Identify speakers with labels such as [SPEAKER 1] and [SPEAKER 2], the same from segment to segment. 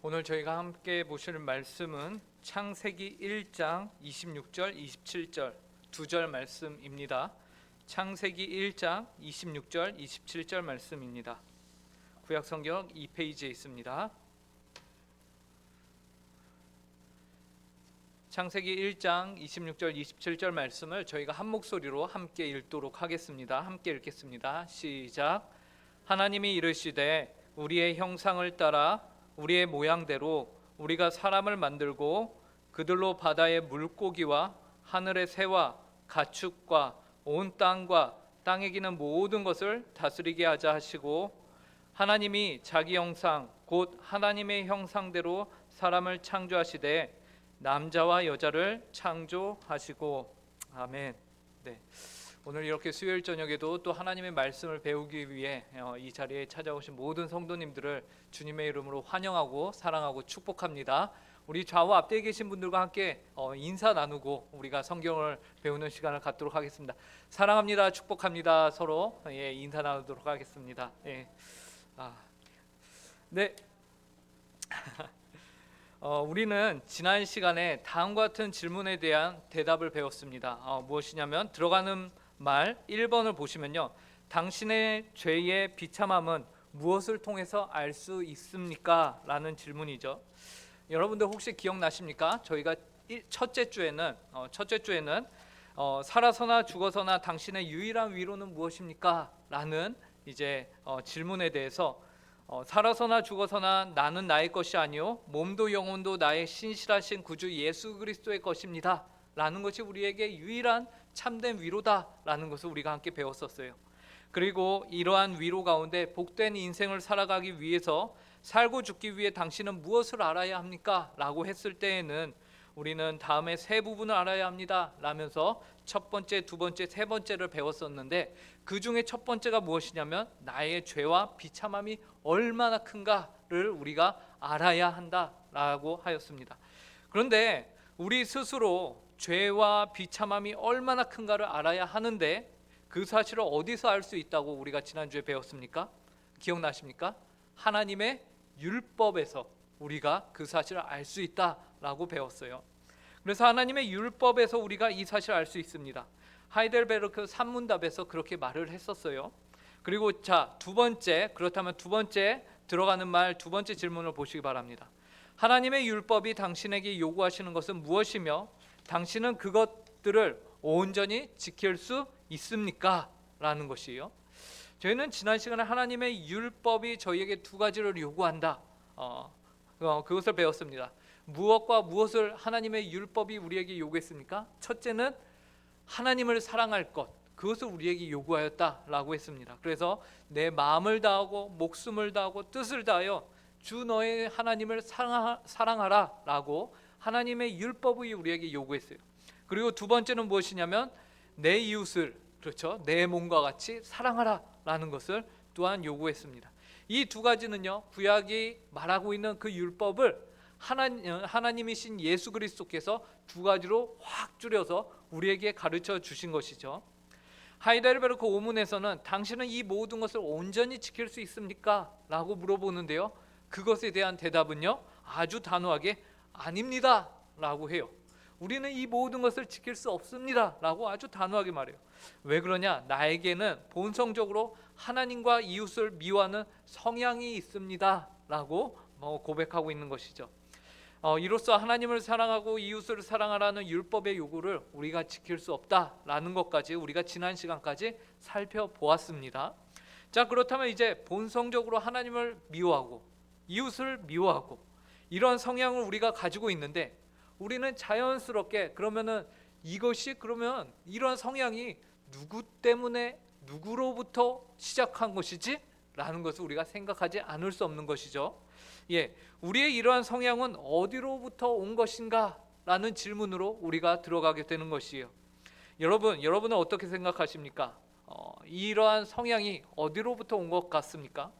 [SPEAKER 1] 오늘 저희가 함께 보실 말씀은 창세기 1장 26절, 27절 두 절 말씀입니다. 창세기 1장 26절, 27절 말씀입니다. 구약성경 2페이지에 있습니다. 창세기 1장 26절, 27절 말씀을 저희가 한 목소리로 함께 읽도록 하겠습니다. 함께 읽겠습니다. 시작. 하나님이 이르시되 우리의 형상을 따라 우리의 모양대로 우리가 사람을 만들고 그들로 바다의 물고기와 하늘의 새와 가축과 온 땅과 땅에 기는 모든 것을 다스리게 하자 하시고, 하나님이 자기 형상 곧 하나님의 형상대로 사람을 창조하시되 남자와 여자를 창조하시고. 아멘. 네. 오늘 이렇게 수요일 저녁에도 또 하나님의 말씀을 배우기 위해 이 자리에 찾아오신 모든 성도님들을 주님의 이름으로 환영하고 사랑하고 축복합니다. 우리 좌우 앞뒤에 계신 분들과 함께 인사 나누고 우리가 성경을 배우는 시간을 갖도록 하겠습니다. 사랑합니다. 축복합니다. 서로 인사 나누도록 하겠습니다. 네. 우리는 지난 시간에 다음과 같은 질문에 대한 대답을 배웠습니다. 무엇이냐면 들어가는 말 1번을 보시면요, 당신의 죄의 비참함은 무엇을 통해서 알 수 있습니까? 라는 질문이죠. 여러분들 혹시 기억나십니까? 저희가 첫째 주에는 살아서나 죽어서나 당신의 유일한 위로는 무엇입니까? 라는 질문에 대해서 살아서나 죽어서나 나는 나의 것이 아니요 몸도 영혼도 나의 신실하신 구주 예수 그리스도의 것입니다 라는 것이 우리에게 유일한 참된 위로다 라는 것을 우리가 함께 배웠었어요. 그리고 이러한 위로 가운데 복된 인생을 살아가기 위해서, 살고 죽기 위해 당신은 무엇을 알아야 합니까? 라고 했을 때에는 우리는 다음에 세 부분을 알아야 합니다 라면서 첫 번째, 두 번째, 세 번째를 배웠었는데, 그 중에 첫 번째가 무엇이냐면 나의 죄와 비참함이 얼마나 큰가를 우리가 알아야 한다라고 하였습니다. 그런데 우리 스스로 죄와 비참함이 얼마나 큰가를 알아야 하는데 그 사실을 어디서 알 수 있다고 우리가 지난주에 배웠습니까? 기억나십니까? 하나님의 율법에서 우리가 그 사실을 알 수 있다라고 배웠어요. 그래서 하나님의 율법에서 우리가 이 사실을 알 수 있습니다. 하이델베르크 산문답에서 그렇게 말을 했었어요. 그리고 그렇다면 두 번째 들어가는 말, 두 번째 질문을 보시기 바랍니다. 하나님의 율법이 당신에게 요구하시는 것은 무엇이며 당신은 그것들을 온전히 지킬 수 있습니까? 라는 것이에요. 저희는 지난 시간에 하나님의 율법이 저희에게 두 가지를 요구한다, 그것을 배웠습니다. 무엇과 무엇을 하나님의 율법이 우리에게 요구했습니까? 첫째는 하나님을 사랑할 것, 그것을 우리에게 요구하였다라고 했습니다. 그래서 내 마음을 다하고 목숨을 다하고 뜻을 다하여 주 너의 하나님을 사랑하라 라고 하나님의 율법이 우리에게 요구했어요. 그리고 두 번째는 무엇이냐면 내 이웃을, 그렇죠, 내 몸과 같이 사랑하라 라는 것을 또한 요구했습니다. 이 두 가지는요, 구약이 말하고 있는 그 율법을 하나님이신 예수 그리스도께서 두 가지로 확 줄여서 우리에게 가르쳐 주신 것이죠. 하이델베르크 오문에서는 당신은 이 모든 것을 온전히 지킬 수 있습니까? 라고 물어보는데요, 그것에 대한 대답은요, 아주 단호하게 아닙니다 라고 해요. 우리는 이 모든 것을 지킬 수 없습니다 라고 아주 단호하게 말해요. 왜 그러냐? 나에게는 본성적으로 하나님과 이웃을 미워하는 성향이 있습니다 라고 고백하고 있는 것이죠. 이로써 하나님을 사랑하고 이웃을 사랑하라는 율법의 요구를 우리가 지킬 수 없다라는 것까지 우리가 지난 시간까지 살펴보았습니다. 자, 그렇다면 이제 본성적으로 하나님을 미워하고 이웃을 미워하고 이런 성향을 우리가 가지고 있는데, 우리는 자연스럽게 그러면 이런 성향이 누구 때문에, 누구로부터 시작한 것이지? 라는 것을 우리가 생각하지 않을 수 없는 것이죠. 우리의 이러한 성향은 어디로부터 온 것인가? 라는 질문으로 우리가 들어가게 되는 것이에요. 여러분은 어떻게 생각하십니까? 이러한 성향이 어디로부터 온 것 같습니까?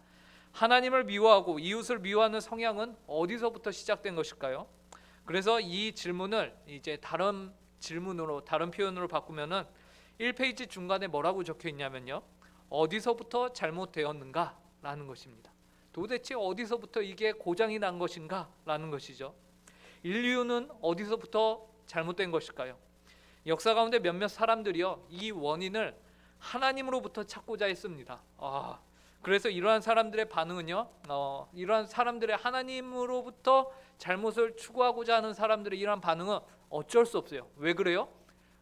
[SPEAKER 1] 하나님을 미워하고 이웃을 미워하는 성향은 어디서부터 시작된 것일까요? 그래서 이 질문을 이제 다른 표현으로 바꾸면은 1페이지 중간에 뭐라고 적혀 있냐면요, 어디서부터 잘못되었는가 라는 것입니다. 도대체 어디서부터 이게 고장이 난 것인가 라는 것이죠. 인류는 어디서부터 잘못된 것일까요? 역사 가운데 몇몇 사람들이요, 이 원인을 하나님으로부터 찾고자 했습니다. 그래서 이러한 사람들의 반응은요, 이러한 사람들의 하나님으로부터 잘못을 추구하고자 하는 사람들의 이러한 반응은 어쩔 수 없어요. 왜 그래요?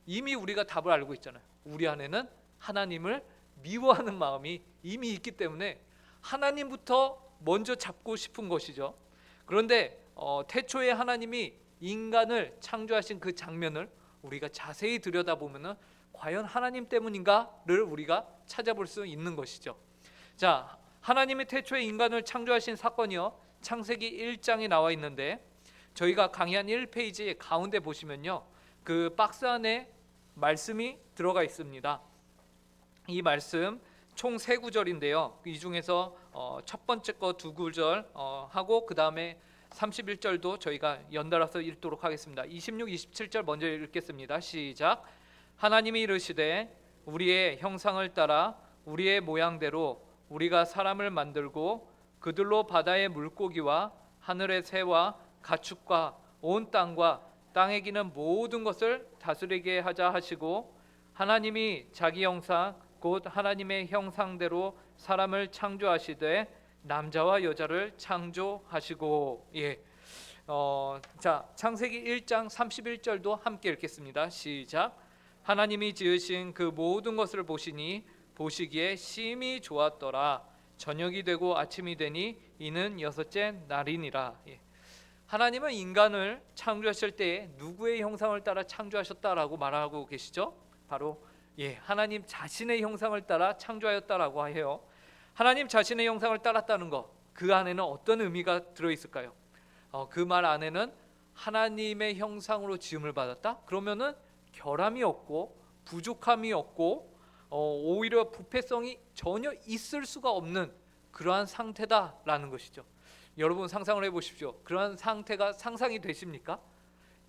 [SPEAKER 1] 이미 우리가 답을 알고 있잖아요. 우리 안에는 하나님을 미워하는 마음이 이미 있기 때문에 하나님부터 먼저 잡고 싶은 것이죠. 그런데 태초에 하나님이 인간을 창조하신 그 장면을 우리가 자세히 들여다보면은 과연 하나님 때문인가를 우리가 찾아볼 수 있는 것이죠. 자, 하나님이 태초에 인간을 창조하신 사건이요, 창세기 1장에 나와 있는데, 저희가 강의 한 1페이지 가운데 보시면요, 그 박스 안에 말씀이 들어가 있습니다. 이 말씀 총 3구절인데요. 이 중에서 첫 번째 거 2구절 하고 그 다음에 31절도 저희가 연달아서 읽도록 하겠습니다. 26, 27절 먼저 읽겠습니다. 시작. 하나님이 이르시되 우리의 형상을 따라 우리의 모양대로 우리가 사람을 만들고 그들로 바다의 물고기와 하늘의 새와 가축과 온 땅과 땅에 기는 모든 것을 다스리게 하자 하시고, 하나님이 자기 형상 곧 하나님의 형상대로 사람을 창조하시되 남자와 여자를 창조하시고. 자, 창세기 1장 31절도 함께 읽겠습니다. 시작. 하나님이 지으신 그 모든 것을 보시니 보시기에 심히 좋았더라. 저녁이 되고 아침이 되니 이는 6째 날이니라. 하나님은 인간을 창조하실 때 누구의 형상을 따라 창조하셨다라고 말하고 계시죠? 바로 하나님 자신의 형상을 따라 창조하였다라고 해요. 하나님 자신의 형상을 따랐다는 것, 그 안에는 어떤 의미가 들어있을까요? 그 말 안에는 하나님의 형상으로 지음을 받았다? 그러면은 결함이 없고 부족함이 없고 오히려 부패성이 전혀 있을 수가 없는 그러한 상태다라는 것이죠. 여러분 상상을 해보십시오. 그러한 상태가 상상이 되십니까?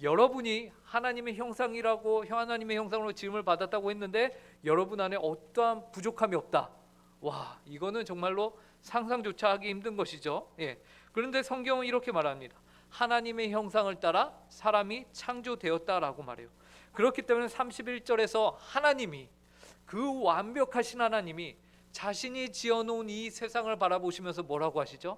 [SPEAKER 1] 여러분이 하나님의 형상이라고, 하나님의 형상으로 지음을 받았다고 했는데 여러분 안에 어떠한 부족함이 없다. 와, 이거는 정말로 상상조차 하기 힘든 것이죠. 그런데 성경은 이렇게 말합니다. 하나님의 형상을 따라 사람이 창조되었다라고 말해요. 그렇기 때문에 31절에서 하나님이, 그 완벽하신 하나님이 자신이 지어놓은 이 세상을 바라보시면서 뭐라고 하시죠?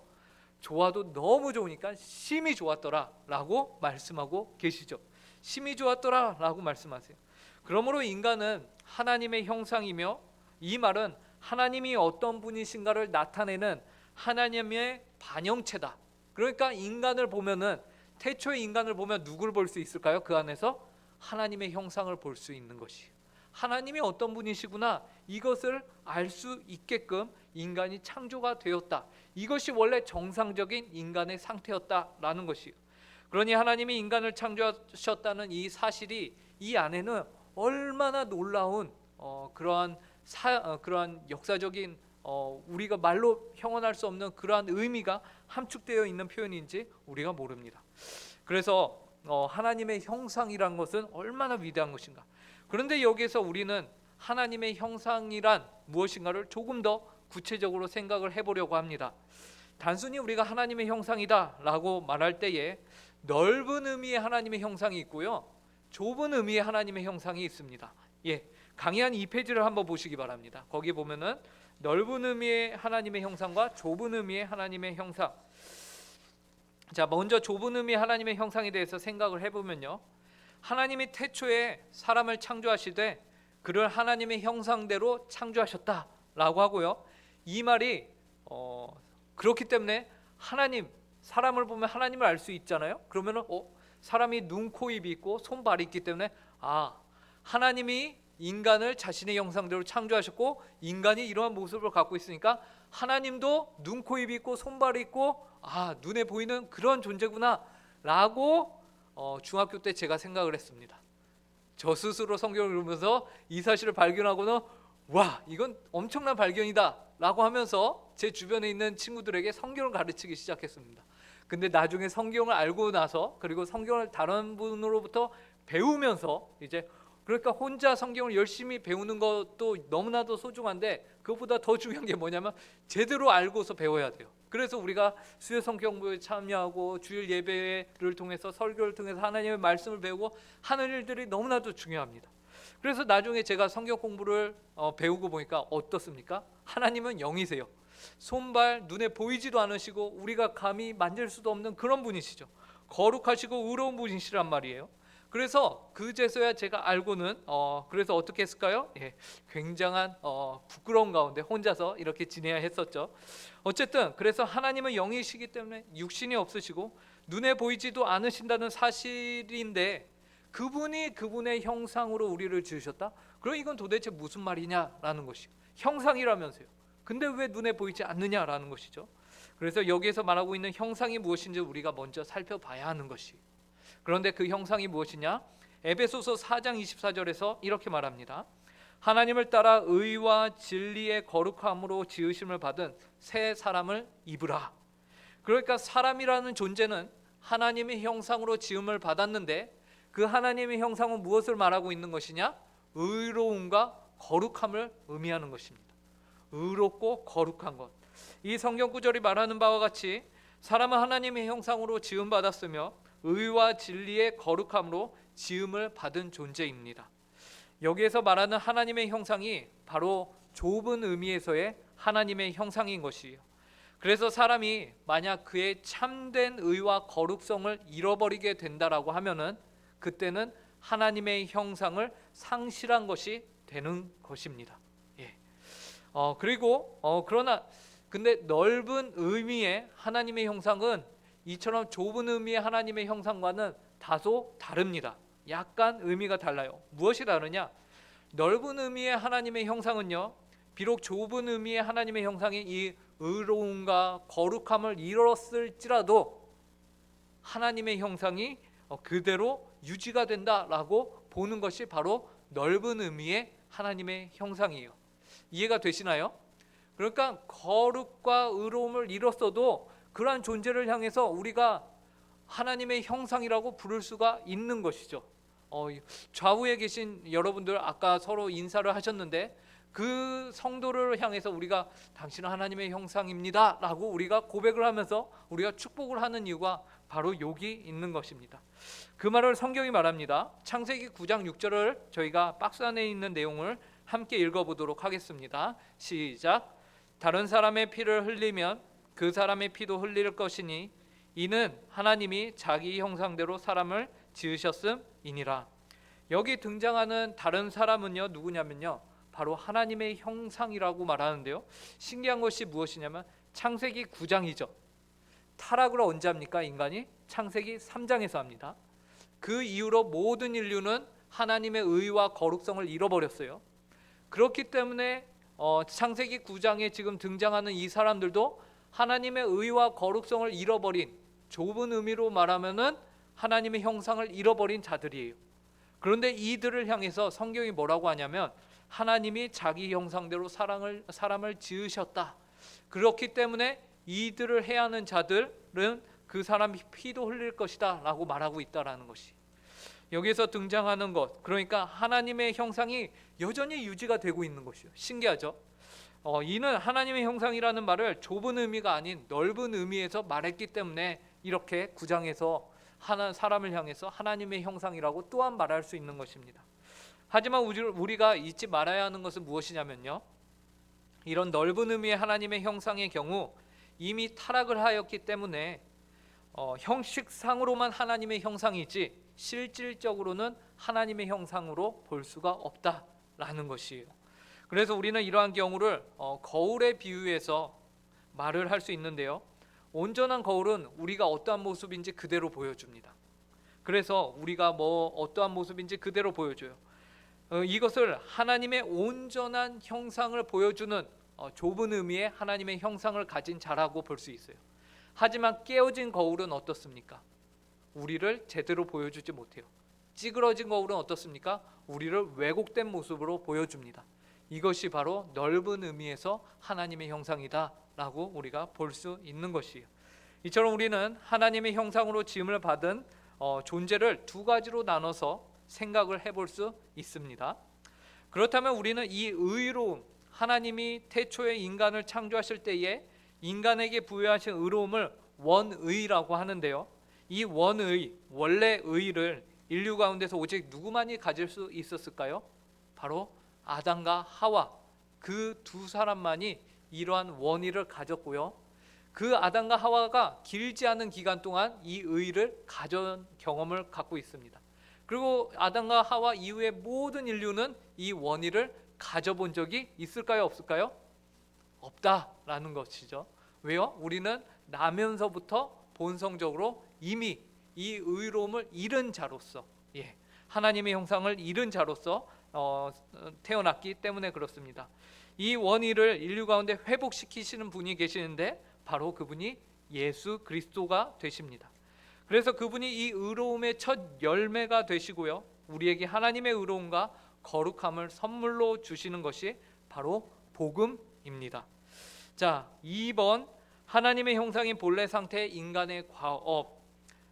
[SPEAKER 1] 좋아도 너무 좋으니까 심히 좋았더라 라고 말씀하고 계시죠. 심히 좋았더라 라고 말씀하세요. 그러므로 인간은 하나님의 형상이며, 이 말은 하나님이 어떤 분이신가를 나타내는 하나님의 반영체다. 그러니까 인간을 보면은, 태초의 인간을 보면 누구를 볼 수 있을까요? 그 안에서 하나님의 형상을 볼 수 있는 것이에요. 하나님이 어떤 분이시구나, 이것을 알 수 있게끔 인간이 창조가 되었다. 이것이 원래 정상적인 인간의 상태였다라는 것이에요. 그러니 하나님이 인간을 창조하셨다는 이 사실이 이 안에는 얼마나 놀라운 그러한 역사적인 우리가 말로 형언할 수 없는 그러한 의미가 함축되어 있는 표현인지 우리가 모릅니다. 그래서 하나님의 형상이란 것은 얼마나 위대한 것인가. 그런데 여기에서 우리는 하나님의 형상이란 무엇인가를 조금 더 구체적으로 생각을 해보려고 합니다. 단순히 우리가 하나님의 형상이다 라고 말할 때에 넓은 의미의 하나님의 형상이 있고요, 좁은 의미의 하나님의 형상이 있습니다. 강의 한 2페이지를 한번 보시기 바랍니다. 거기 보면은 넓은 의미의 하나님의 형상과 좁은 의미의 하나님의 형상. 자, 먼저 좁은 의미의 하나님의 형상에 대해서 생각을 해보면요, 하나님이 태초에 사람을 창조하시되 그를 하나님의 형상대로 창조하셨다라고 하고요, 이 말이 그렇기 때문에 하나님, 사람을 보면 하나님을 알 수 있잖아요. 그러면은 사람이 눈, 코, 입이 있고 손, 발이 있기 때문에 하나님이 인간을 자신의 형상대로 창조하셨고 인간이 이러한 모습을 갖고 있으니까 하나님도 눈, 코, 입이 있고 손, 발이 있고 눈에 보이는 그런 존재구나 라고 중학교 때 제가 생각을 했습니다. 저 스스로 성경을 읽으면서 이 사실을 발견하고는 와, 이건 엄청난 발견이다 라고 하면서 제 주변에 있는 친구들에게 성경을 가르치기 시작했습니다. 근데 나중에 성경을 알고 나서, 그리고 성경을 다른 분으로부터 배우면서, 이제 그러니까 혼자 성경을 열심히 배우는 것도 너무나도 소중한데 그것보다 더 중요한 게 뭐냐면 제대로 알고서 배워야 돼요. 그래서 우리가 수요 성경 공부에 참여하고 주일 예배를 통해서 설교를 통해서 하나님의 말씀을 배우고 하는 일들이 너무나도 중요합니다. 그래서 나중에 제가 성경 공부를 배우고 보니까 어떻습니까? 하나님은 영이세요. 손발 눈에 보이지도 않으시고 우리가 감히 만질 수도 없는 그런 분이시죠. 거룩하시고 의로운 분이시란 말이에요. 그래서 그제서야 제가 알고는 그래서 어떻게 했을까요? 굉장한 부끄러운 가운데 혼자서 이렇게 지내야 했었죠. 어쨌든 그래서 하나님은 영이시기 때문에 육신이 없으시고 눈에 보이지도 않으신다는 사실인데 그분이 그분의 형상으로 우리를 지으셨다? 그럼 이건 도대체 무슨 말이냐라는 것이 형상이라면서요. 근데 왜 눈에 보이지 않느냐라는 것이죠. 그래서 여기에서 말하고 있는 형상이 무엇인지 우리가 먼저 살펴봐야 하는 것이. 그런데 그 형상이 무엇이냐? 에베소서 4장 24절에서 이렇게 말합니다. 하나님을 따라 의와 진리의 거룩함으로 지으심을 받은 새 사람을 입으라. 그러니까 사람이라는 존재는 하나님의 형상으로 지음을 받았는데 그 하나님의 형상은 무엇을 말하고 있는 것이냐? 의로움과 거룩함을 의미하는 것입니다. 의롭고 거룩한 것. 이 성경 구절이 말하는 바와 같이 사람은 하나님의 형상으로 지음 받았으며 의와 진리의 거룩함으로 지음을 받은 존재입니다. 여기에서 말하는 하나님의 형상이 바로 좁은 의미에서의 하나님의 형상인 것이에요. 그래서 사람이 만약 그의 참된 의와 거룩성을 잃어버리게 된다라고 하면은 그때는 하나님의 형상을 상실한 것이 되는 것입니다. 그리고 그러나 근데 넓은 의미의 하나님의 형상은 이처럼 좁은 의미의 하나님의 형상과는 다소 다릅니다. 약간 의미가 달라요. 무엇이 다르냐? 넓은 의미의 하나님의 형상은요, 비록 좁은 의미의 하나님의 형상이 이 의로움과 거룩함을 잃었을지라도 하나님의 형상이 그대로 유지가 된다라고 보는 것이 바로 넓은 의미의 하나님의 형상이에요. 이해가 되시나요? 그러니까 거룩과 의로움을 잃었어도 그러한 존재를 향해서 우리가 하나님의 형상이라고 부를 수가 있는 것이죠. 좌우에 계신 여러분들 아까 서로 인사를 하셨는데 그 성도를 향해서 우리가 당신은 하나님의 형상입니다 라고 우리가 고백을 하면서 우리가 축복을 하는 이유가 바로 여기 있는 것입니다. 그 말을 성경이 말합니다. 창세기 9장 6절을 저희가 박스 안에 있는 내용을 함께 읽어보도록 하겠습니다. 시작. 다른 사람의 피를 흘리면 그 사람의 피도 흘릴 것이니 이는 하나님이 자기 형상대로 사람을 지으셨음이니라. 여기 등장하는 다른 사람은요 누구냐면요 바로 하나님의 형상이라고 말하는데요. 신기한 것이 무엇이냐면 창세기 9장이죠. 타락을 언제 합니까? 인간이 창세기 3장에서 합니다. 그 이후로 모든 인류는 하나님의 의와 거룩성을 잃어버렸어요. 그렇기 때문에 창세기 9장에 지금 등장하는 이 사람들도 하나님의 의와 거룩성을 잃어버린, 좁은 의미로 말하면은 하나님의 형상을 잃어버린 자들이에요. 그런데 이들을 향해서 성경이 뭐라고 하냐면 하나님이 자기 형상대로 사람을 지으셨다. 그렇기 때문에 이들을 해하는 자들은 그 사람이 피도 흘릴 것이다 라고 말하고 있다라는 것이 여기에서 등장하는 것, 그러니까 하나님의 형상이 여전히 유지가 되고 있는 것이요. 신기하죠? 이는 하나님의 형상이라는 말을 좁은 의미가 아닌 넓은 의미에서 말했기 때문에 이렇게 9장에서 사람을 향해서 하나님의 형상이라고 또한 말할 수 있는 것입니다. 하지만 우리가 잊지 말아야 하는 것은 무엇이냐면요, 이런 넓은 의미의 하나님의 형상의 경우 이미 타락을 하였기 때문에 형식상으로만 하나님의 형상이지 실질적으로는 하나님의 형상으로 볼 수가 없다라는 것이에요. 그래서 우리는 이러한 경우를 거울에 비유해서 말을 할 수 있는데요, 온전한 거울은 우리가 어떠한 모습인지 그대로 보여줍니다. 그래서 우리가 어떠한 모습인지 그대로 보여줘요. 이것을 하나님의 온전한 형상을 보여주는 좁은 의미의 하나님의 형상을 가진 자라고 볼 수 있어요. 하지만 깨어진 거울은 어떻습니까? 우리를 제대로 보여주지 못해요. 찌그러진 거울은 어떻습니까? 우리를 왜곡된 모습으로 보여줍니다. 이것이 바로 넓은 의미에서 하나님의 형상이다 라고 우리가 볼 수 있는 것이에요. 이처럼 우리는 하나님의 형상으로 지음을 받은 존재를 두 가지로 나눠서 생각을 해볼 수 있습니다. 그렇다면 우리는 이 의로움, 하나님이 태초에 인간을 창조하실 때에 인간에게 부여하신 의로움을 원의라고 하는데요. 이 원의, 원래 의를 인류 가운데서 오직 누구만이 가질 수 있었을까요? 바로 아담과 하와, 그 두 사람만이 이러한 원의를 가졌고요. 그 아담과 하와가 길지 않은 기간 동안 이 의를 가진 경험을 갖고 있습니다. 그리고 아담과 하와 이후의 모든 인류는 이 원의를 가져본 적이 있을까요? 없을까요? 없다라는 것이죠. 왜요? 우리는 나면서부터 본성적으로 이미 이 의로움을 잃은 자로서, 하나님의 형상을 잃은 자로서 태어났기 때문에 그렇습니다. 이 원의를 인류 가운데 회복시키시는 분이 계시는데 바로 그분이 예수 그리스도가 되십니다. 그래서 그분이 이 의로움의 첫 열매가 되시고요, 우리에게 하나님의 의로움과 거룩함을 선물로 주시는 것이 바로 복음입니다. 자, 2번, 하나님의 형상인 본래 상태의 인간의 과업.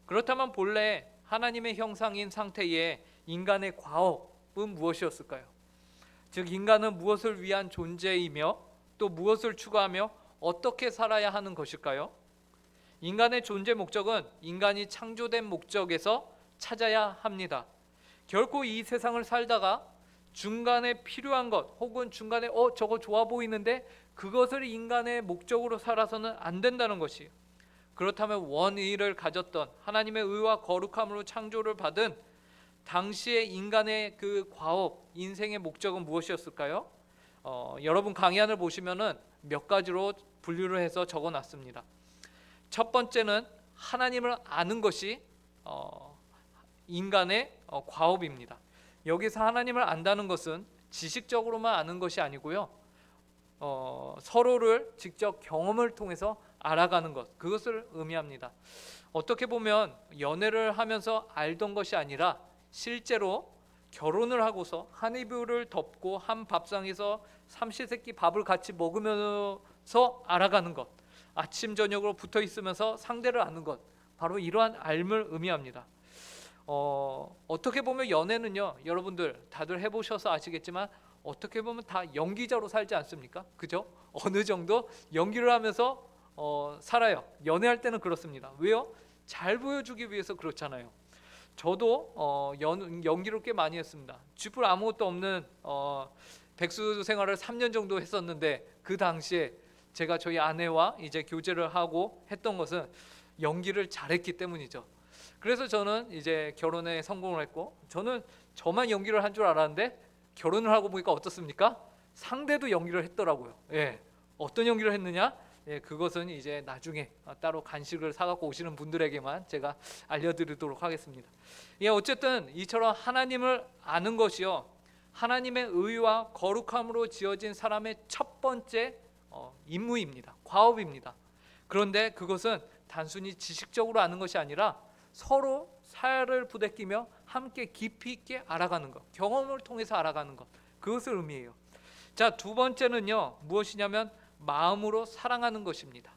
[SPEAKER 1] 그렇다면 본래 하나님의 형상인 상태의 인간의 과업은 무엇이었을까요? 즉 인간은 무엇을 위한 존재이며 또 무엇을 추구하며 어떻게 살아야 하는 것일까요? 인간의 존재 목적은 인간이 창조된 목적에서 찾아야 합니다. 결코 이 세상을 살다가 중간에 필요한 것 혹은 중간에 저거 좋아 보이는데 그것을 인간의 목적으로 살아서는 안 된다는 것이에요. 그렇다면 원의를 가졌던 하나님의 의와 거룩함으로 창조를 받은 당시의 인간의 그 과업, 인생의 목적은 무엇이었을까요? 여러분 강의안을 보시면은 몇 가지로 분류를 해서 적어놨습니다. 첫 번째는 하나님을 아는 것이 인간의 과업입니다. 여기서 하나님을 안다는 것은 지식적으로만 아는 것이 아니고요, 서로를 직접 경험을 통해서 알아가는 것, 그것을 의미합니다. 어떻게 보면 연애를 하면서 알던 것이 아니라 실제로 결혼을 하고서 한 이불을 덮고 한 밥상에서 삼시세끼 밥을 같이 먹으면서 알아가는 것, 아침 저녁으로 붙어 있으면서 상대를 아는 것, 바로 이러한 알을 의미합니다. 어떻게 보면 연애는요, 여러분들 다들 해보셔서 아시겠지만 어떻게 보면 다 연기자로 살지 않습니까? 그죠? 어느 정도 연기를 하면서 살아요. 연애할 때는 그렇습니다. 왜요? 잘 보여주기 위해서 그렇잖아요. 저도 연기를 꽤 많이 했습니다. 쥐뿔 아무것도 없는 백수 생활을 3년 정도 했었는데 그 당시에 제가 저희 아내와 이제 교제를 하고 했던 것은 연기를 잘했기 때문이죠. 그래서 저는 이제 결혼에 성공을 했고, 저는 저만 연기를 한 줄 알았는데 결혼을 하고 보니까 어떻습니까? 상대도 연기를 했더라고요. 어떤 연기를 했느냐? 그것은 이제 나중에 따로 간식을 사갖고 오시는 분들에게만 제가 알려드리도록 하겠습니다. 어쨌든 이처럼 하나님을 아는 것이요, 하나님의 의와 거룩함으로 지어진 사람의 첫 번째 임무입니다. 과업입니다. 그런데 그것은 단순히 지식적으로 아는 것이 아니라 서로 살을 부대끼며 함께 깊이 있게 알아가는 것, 경험을 통해서 알아가는 것, 그것을 의미해요. 자, 두 번째는요, 무엇이냐면 마음으로 사랑하는 것입니다.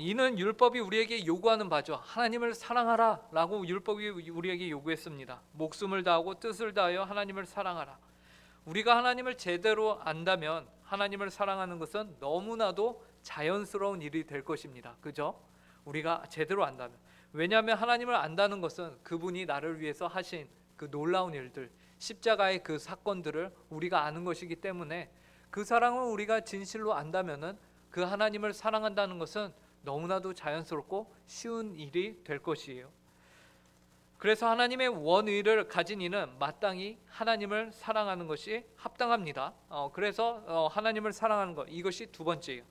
[SPEAKER 1] 이는 율법이 우리에게 요구하는 바죠. 하나님을 사랑하라 라고 율법이 우리에게 요구했습니다. 목숨을 다하고 뜻을 다하여 하나님을 사랑하라. 우리가 하나님을 제대로 안다면 하나님을 사랑하는 것은 너무나도 자연스러운 일이 될 것입니다. 그죠? 우리가 제대로 안다면. 왜냐하면 하나님을 안다는 것은 그분이 나를 위해서 하신 그 놀라운 일들, 십자가의 그 사건들을 우리가 아는 것이기 때문에 그 사랑을 우리가 진실로 안다면은 그 하나님을 사랑한다는 것은 너무나도 자연스럽고 쉬운 일이 될 것이에요. 그래서 하나님의 원의를 가진 이는 마땅히 하나님을 사랑하는 것이 합당합니다. 그래서 하나님을 사랑하는 것, 이것이 두 번째예요.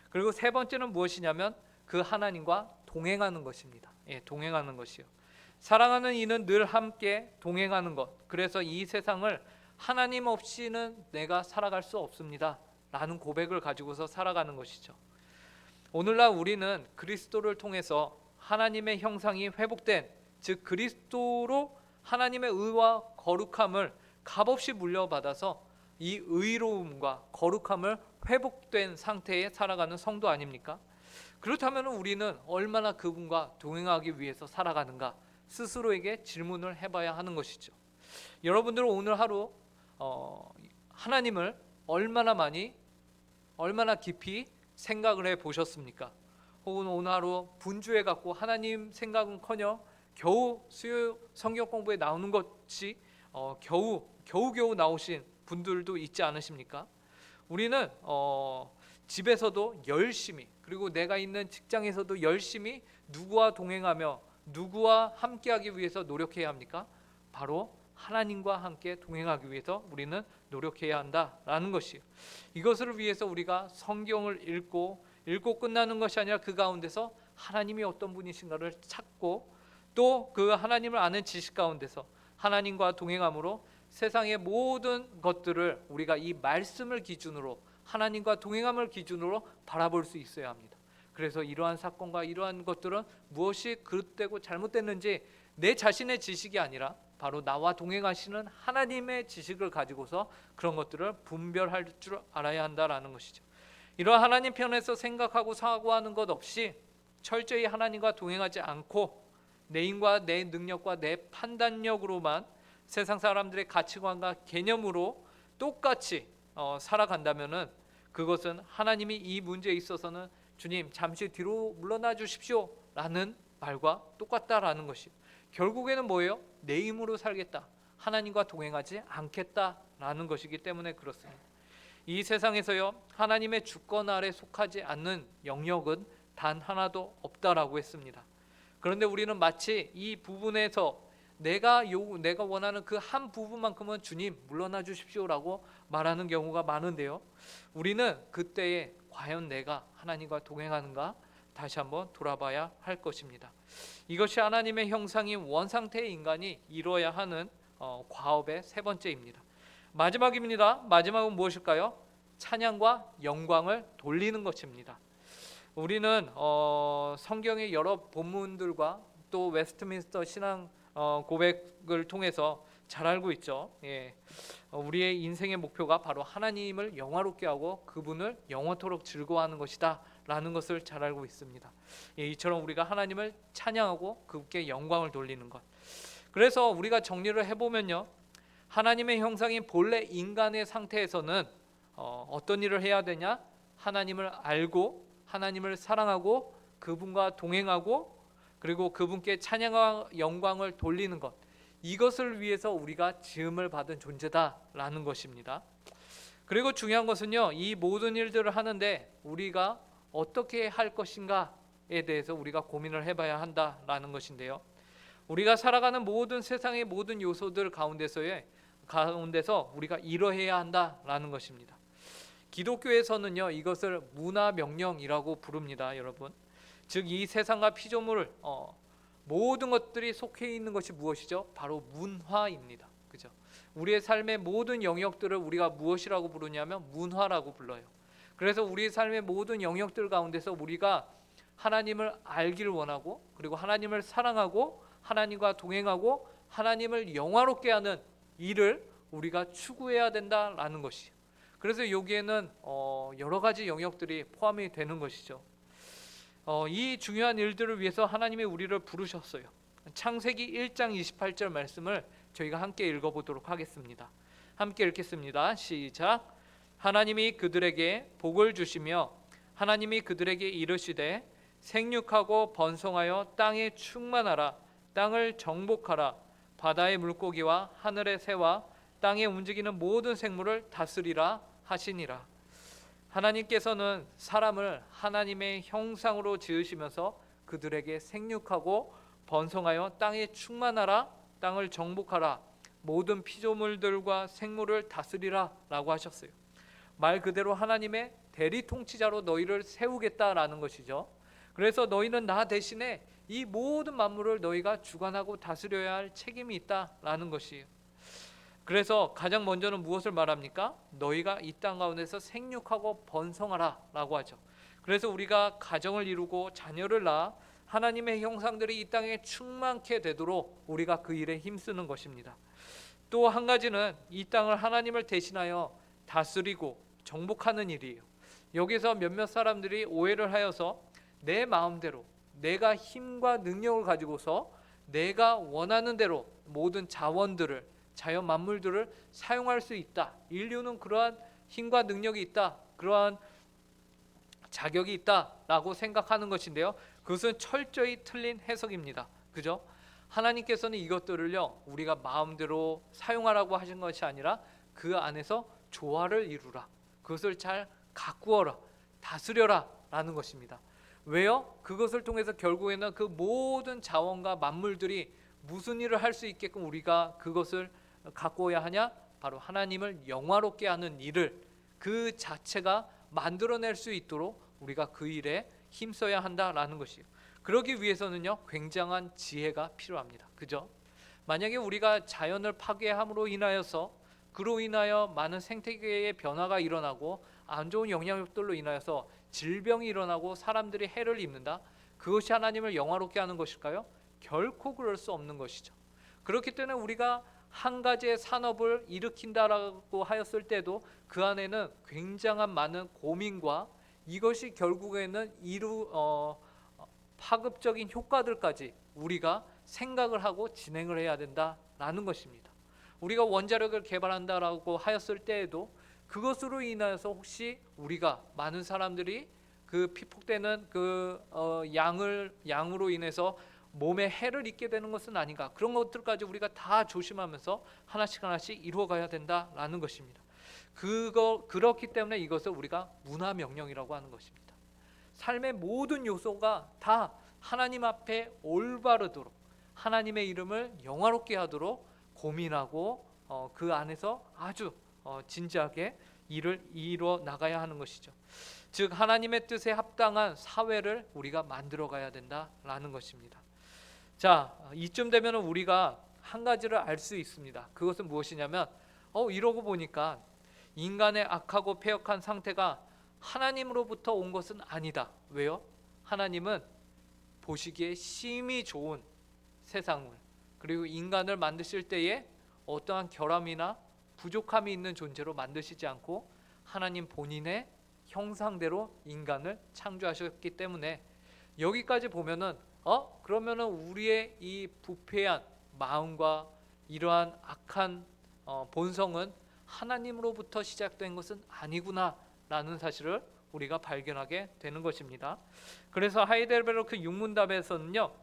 [SPEAKER 1] 그리고 세 번째는 무엇이냐면 그 하나님과 동행하는 것입니다. 동행하는 것이요. 사랑하는 이는 늘 함께 동행하는 것. 그래서 이 세상을 하나님 없이는 내가 살아갈 수 없습니다 라는 고백을 가지고서 살아가는 것이죠. 오늘날 우리는 그리스도를 통해서 하나님의 형상이 회복된, 즉 그리스도로 하나님의 의와 거룩함을 값없이 물려받아서 이 의로움과 거룩함을 회복된 상태에 살아가는 성도 아닙니까? 그렇다면 우리는 얼마나 그분과 동행하기 위해서 살아가는가 스스로에게 질문을 해봐야 하는 것이죠. 여러분들은 오늘 하루 하나님을 얼마나 많이, 얼마나 깊이 생각을 해 보셨습니까? 혹은 오늘 하루 분주해 갖고 하나님 생각은커녕 겨우 수요 성경 공부에 나오는 것이 겨우 나오신 분들도 있지 않으십니까? 우리는 집에서도 열심히, 그리고 내가 있는 직장에서도 열심히 누구와 동행하며 누구와 함께하기 위해서 노력해야 합니까? 바로 하나님과 함께 동행하기 위해서 우리는 노력해야 한다라는 것이에요. 이것을 위해서 우리가 성경을 읽고 끝나는 것이 아니라 그 가운데서 하나님이 어떤 분이신가를 찾고, 또 그 하나님을 아는 지식 가운데서 하나님과 동행함으로 세상의 모든 것들을 우리가 이 말씀을 기준으로, 하나님과 동행함을 기준으로 바라볼 수 있어야 합니다. 그래서 이러한 사건과 이러한 것들은 무엇이 그릇되고 잘못됐는지 내 자신의 지식이 아니라 바로 나와 동행하시는 하나님의 지식을 가지고서 그런 것들을 분별할 줄 알아야 한다라는 것이죠. 이러한 하나님 편에서 생각하고 사고하는 것 없이 철저히 하나님과 동행하지 않고 내 힘과 내 능력과 내 판단력으로만 세상 사람들의 가치관과 개념으로 똑같이 살아간다면은 그것은 하나님이 이 문제에 있어서는 주님 잠시 뒤로 물러나 주십시오 라는 말과 똑같다라는 것이에요. 결국에는 뭐예요? 내 힘으로 살겠다, 하나님과 동행하지 않겠다라는 것이기 때문에 그렇습니다. 이 세상에서요, 하나님의 주권 아래 속하지 않는 영역은 단 하나도 없다라고 했습니다. 그런데 우리는 마치 이 부분에서 내가 원하는 그 한 부분만큼은 주님 물러나 주십시오라고 말하는 경우가 많은데요, 우리는 그때에 과연 내가 하나님과 동행하는가 다시 한번 돌아봐야 할 것입니다. 이것이 하나님의 형상인 원상태의 인간이 이루어야 하는 과업의 세 번째입니다. 마지막입니다. 마지막은 무엇일까요? 찬양과 영광을 돌리는 것입니다. 우리는 성경의 여러 본문들과 또 웨스트민스터 신앙 고백을 통해서 잘 알고 있죠. 우리의 인생의 목표가 바로 하나님을 영화롭게 하고 그분을 영원토록 즐거워하는 것이다 라는 것을 잘 알고 있습니다. 이처럼 우리가 하나님을 찬양하고 그분께 영광을 돌리는 것. 그래서 우리가 정리를 해보면요, 하나님의 형상인 본래 인간의 상태에서는 어떤 일을 해야 되냐? 하나님을 알고 하나님을 사랑하고 그분과 동행하고 그리고 그분께 찬양과 영광을 돌리는 것, 이것을 위해서 우리가 지음을 받은 존재다라는 것입니다. 그리고 중요한 것은요, 이 모든 일들을 하는데 우리가 어떻게 할 것인가에 대해서 우리가 고민을 해봐야 한다라는 것인데요, 우리가 살아가는 모든 세상의 모든 요소들 가운데서 우리가 이러해야 한다라는 것입니다. 기독교에서는요, 이것을 문화 명령이라고 부릅니다, 여러분. 즉 이 세상과 피조물 모든 것들이 속해 있는 것이 무엇이죠? 바로 문화입니다. 그죠? 우리의 삶의 모든 영역들을 우리가 무엇이라고 부르냐면 문화라고 불러요. 그래서 우리의 삶의 모든 영역들 가운데서 우리가 하나님을 알기를 원하고 그리고 하나님을 사랑하고 하나님과 동행하고 하나님을 영화롭게 하는 일을 우리가 추구해야 된다라는 것이에요. 그래서 여기에는 여러 가지 영역들이 포함이 되는 것이죠. 이 중요한 일들을 위해서 하나님이 우리를 부르셨어요. 창세기 1장 28절 말씀을 저희가 함께 읽어보도록 하겠습니다. 함께 읽겠습니다. 시작. 하나님이 그들에게 복을 주시며 하나님이 그들에게 이르시되 생육하고 번성하여 땅에 충만하라. 땅을 정복하라. 바다의 물고기와 하늘의 새와 땅에 움직이는 모든 생물을 다스리라 하시니라. 하나님께서는 사람을 하나님의 형상으로 지으시면서 그들에게 생육하고 번성하여 땅에 충만하라, 땅을 정복하라, 모든 피조물들과 생물을 다스리라 라고 하셨어요. 말 그대로 하나님의 대리 통치자로 너희를 세우겠다라는 것이죠. 그래서 너희는 나 대신에 이 모든 만물을 너희가 주관하고 다스려야 할 책임이 있다라는 것이에요. 그래서 가장 먼저는 무엇을 말합니까? 너희가 이 땅 가운데서 생육하고 번성하라 라고 하죠. 그래서 우리가 가정을 이루고 자녀를 낳아 하나님의 형상들이 이 땅에 충만케 되도록 우리가 그 일에 힘쓰는 것입니다. 또 한 가지는 이 땅을 하나님을 대신하여 다스리고 정복하는 일이에요. 여기서 몇몇 사람들이 오해를 하여서 내 마음대로 내가 힘과 능력을 가지고서 내가 원하는 대로 모든 자원들을, 자연 만물들을 사용할 수 있다. 인류는 그러한 힘과 능력이 있다. 그러한 자격이 있다라고 생각하는 것인데요. 그것은 철저히 틀린 해석입니다. 그죠? 하나님께서는 이것들을요, 우리가 마음대로 사용하라고 하신 것이 아니라 그 안에서 조화를 이루라, 그것을 잘 가꾸어라, 다스려라 라는 것입니다. 왜요? 그것을 통해서 결국에는 그 모든 자원과 만물들이 무슨 일을 할 수 있게끔 우리가 그것을 가꾸어야 하냐? 바로 하나님을 영화롭게 하는 일을 그 자체가 만들어낼 수 있도록 우리가 그 일에 힘써야 한다라는 것이에요. 그러기 위해서는요, 굉장한 지혜가 필요합니다. 그죠? 만약에 우리가 자연을 파괴함으로 인하여서 그로 인하여 많은 생태계의 변화가 일어나고 안 좋은 영향력들로 인하여서 질병이 일어나고 사람들이 해를 입는다, 그것이 하나님을 영화롭게 하는 것일까요? 결코 그럴 수 없는 것이죠. 그렇기 때문에 우리가 한 가지의 산업을 일으킨다라고 하였을 때도 그 안에는 굉장한 많은 고민과 이것이 결국에는 파급적인 효과들까지 우리가 생각을 하고 진행을 해야 된다라는 것입니다. 우리가 원자력을 개발한다라고 하였을 때에도 그것으로 인하여서 혹시 우리가 많은 사람들이 그 피폭되는 양으로 인해서 몸에 해를 입게 되는 것은 아닌가, 그런 것들까지 우리가 다 조심하면서 하나씩 이루어가야 된다라는 것입니다. 그렇기 때문에 이것을 우리가 문화 명령이라고 하는 것입니다. 삶의 모든 요소가 다 하나님 앞에 올바르도록 하나님의 이름을 영화롭게 하도록 고민하고 그 안에서 아주 진지하게 일을 이루어 나가야 하는 것이죠. 즉 하나님의 뜻에 합당한 사회를 우리가 만들어 가야 된다라는 것입니다. 자, 이쯤 되면 우리가 한 가지를 알 수 있습니다. 그것은 무엇이냐면 이러고 보니까 인간의 악하고 패역한 상태가 하나님으로부터 온 것은 아니다. 왜요? 하나님은 보시기에 심히 좋은 세상을, 그리고 인간을 만드실 때에 어떠한 결함이나 부족함이 있는 존재로 만드시지 않고 하나님 본인의 형상대로 인간을 창조하셨기 때문에, 여기까지 보면은 그러면은 우리의 이 부패한 마음과 이러한 악한 본성은 하나님으로부터 시작된 것은 아니구나 라는 사실을 우리가 발견하게 되는 것입니다. 그래서 하이델베르크 육문답에서는요,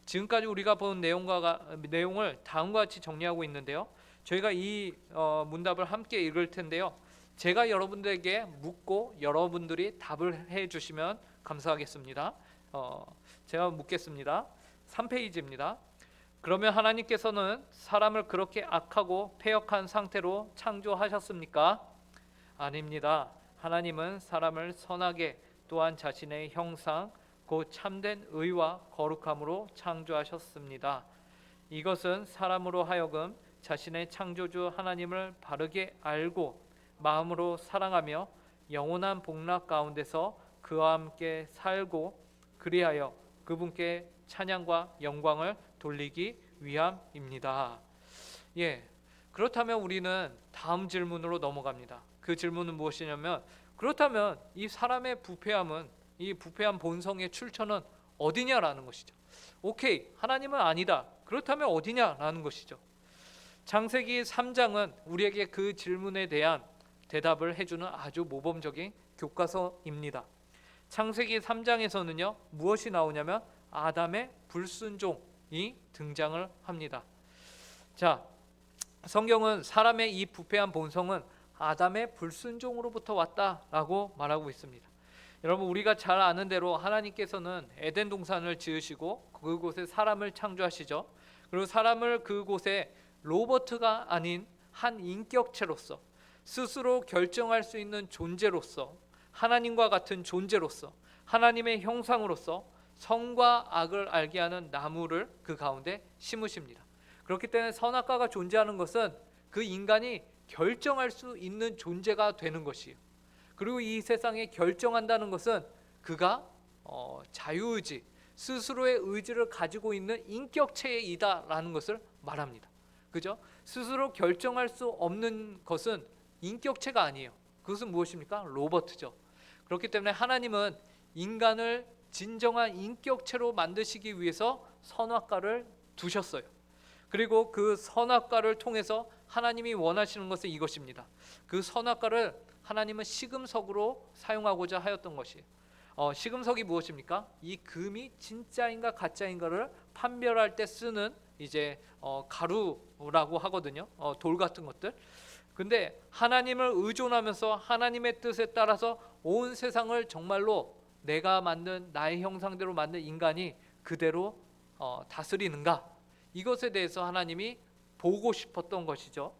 [SPEAKER 1] 지금까지 우리가 본 내용을 다음과 같이 정리하고 있는데요, 저희가 이 문답을 함께 읽을 텐데요, 제가 여러분들에게 묻고 여러분들이 답을 해주시면 감사하겠습니다. 제가 묻겠습니다. 3페이지입니다. 그러면 하나님께서는 사람을 그렇게 악하고 패역한 상태로 창조하셨습니까? 아닙니다. 하나님은 사람을 선하게, 또한 자신의 형상 곧 참된 의와 거룩함으로 창조하셨습니다. 이것은 사람으로 하여금 자신의 창조주 하나님을 바르게 알고 마음으로 사랑하며 영원한 복락 가운데서 그와 함께 살고 그리하여 그분께 찬양과 영광을 돌리기 위함입니다. 그렇다면 우리는 다음 질문으로 넘어갑니다. 그 질문은 무엇이냐면, 그렇다면 이 사람의 부패함은, 이 부패한 본성의 출처는 어디냐라는 것이죠. 오케이, 하나님은 아니다. 그렇다면 어디냐라는 것이죠. 창세기 3장은 우리에게 그 질문에 대한 대답을 해주는 아주 모범적인 교과서입니다. 창세기 3장에서는요, 무엇이 나오냐면 아담의 불순종이 등장을 합니다. 자, 성경은 사람의 이 부패한 본성은 아담의 불순종으로부터 왔다라고 말하고 있습니다. 여러분, 우리가 잘 아는 대로 하나님께서는 에덴 동산을 지으시고 그곳에 사람을 창조하시죠. 그리고 사람을 그곳에 로버트가 아닌 한 인격체로서, 스스로 결정할 수 있는 존재로서, 하나님과 같은 존재로서, 하나님의 형상으로서 선과 악을 알게 하는 나무를 그 가운데 심으십니다. 그렇기 때문에 선악과가 존재하는 것은 그 인간이 결정할 수 있는 존재가 되는 것이에요. 그리고 이 세상에 결정한다는 것은 그가 자유의지, 스스로의 의지를 가지고 있는 인격체이다라는 것을 말합니다. 그죠? 스스로 결정할 수 없는 것은 인격체가 아니에요. 그것은 무엇입니까? 로버트죠. 그렇기 때문에 하나님은 인간을 진정한 인격체로 만드시기 위해서 선악과를 두셨어요. 그리고 그 선악과를 통해서 하나님이 원하시는 것은 이것입니다. 그 선악과를 하나님은 시금석으로 사용하고자 하였던 것이에요. 시금석이 무엇입니까? 이 금이 진짜인가 가짜인가를 판별할 때 쓰는 이제 가루라고 하거든요. 돌 같은 것들. 근데 하나님을 의존하면서 하나님의 뜻에 따라서 온 세상을 정말로 내가 만든 나의 형상대로 만든 인간이 그대로 다스리는가? 이것에 대해서 하나님이 보고 싶었던 것이죠.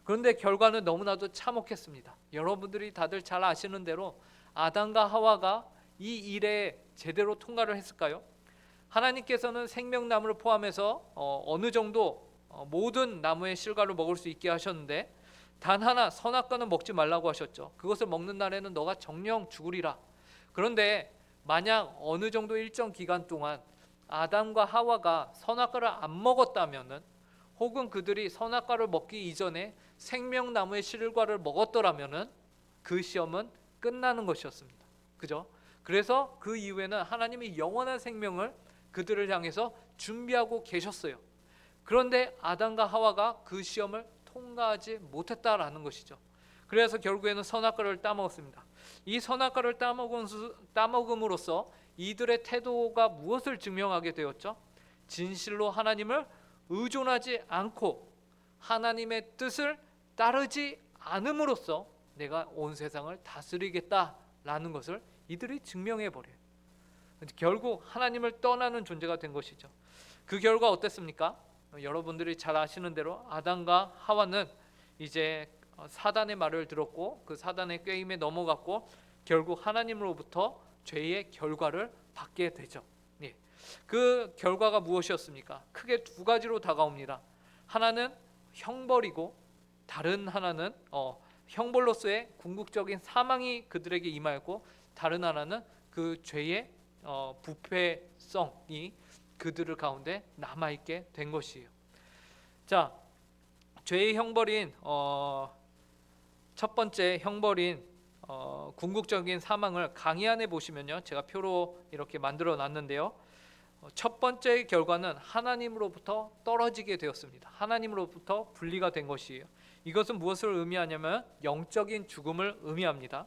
[SPEAKER 1] 그런데 결과는 너무나도 참혹했습니다. 여러분들이 다들 잘 아시는 대로 아담과 하와가 이 일에 제대로 통과를 했을까요? 하나님께서는 생명나무를 포함해서 어느 정도 모든 나무의 실과를 먹을 수 있게 하셨는데 단 하나 선악과는 먹지 말라고 하셨죠. 그것을 먹는 날에는 너가 정령 죽으리라. 그런데 만약 어느 정도 일정 기간 동안 아담과 하와가 선악과를 안 먹었다면은, 혹은 그들이 선악과를 먹기 이전에 생명나무의 실과를 먹었더라면은 그 시험은 끝나는 것이었습니다. 그죠? 그래서 그 이후에는 하나님이 영원한 생명을 그들을 향해서 준비하고 계셨어요. 그런데 아담과 하와가 그 시험을 통과하지 못했다라는 것이죠. 그래서 결국에는 선악과를 따먹었습니다. 이 선악과를 따먹음으로써 이들의 태도가 무엇을 증명하게 되었죠? 진실로 하나님을 의존하지 않고 하나님의 뜻을 따르지 않음으로써 내가 온 세상을 다스리겠다라는 것을 이들이 증명해 버려요. 결국 하나님을 떠나는 존재가 된 것이죠. 그 결과 어땠습니까? 여러분들이 잘 아시는 대로 아담과 하와는 이제 사단의 말을 들었고 그 사단의 꾀임에 넘어갔고 결국 하나님으로부터 죄의 결과를 받게 되죠. 예. 그 결과가 무엇이었습니까? 크게 두 가지로 다가옵니다. 하나는 형벌이고 다른 하나는 형벌로서의 궁극적인 사망이 그들에게 임하였고, 다른 하나는 그 죄의 부패성이 그들 가운데 남아있게 된 것이에요. 자, 죄의 형벌인 첫 번째 형벌인 궁극적인 사망을 강의 안에 보시면요, 제가 표로 이렇게 만들어 놨는데요, 첫 번째 결과는 하나님으로부터 떨어지게 되었습니다. 하나님으로부터 분리가 된 것이에요. 이것은 무엇을 의미하냐면 영적인 죽음을 의미합니다.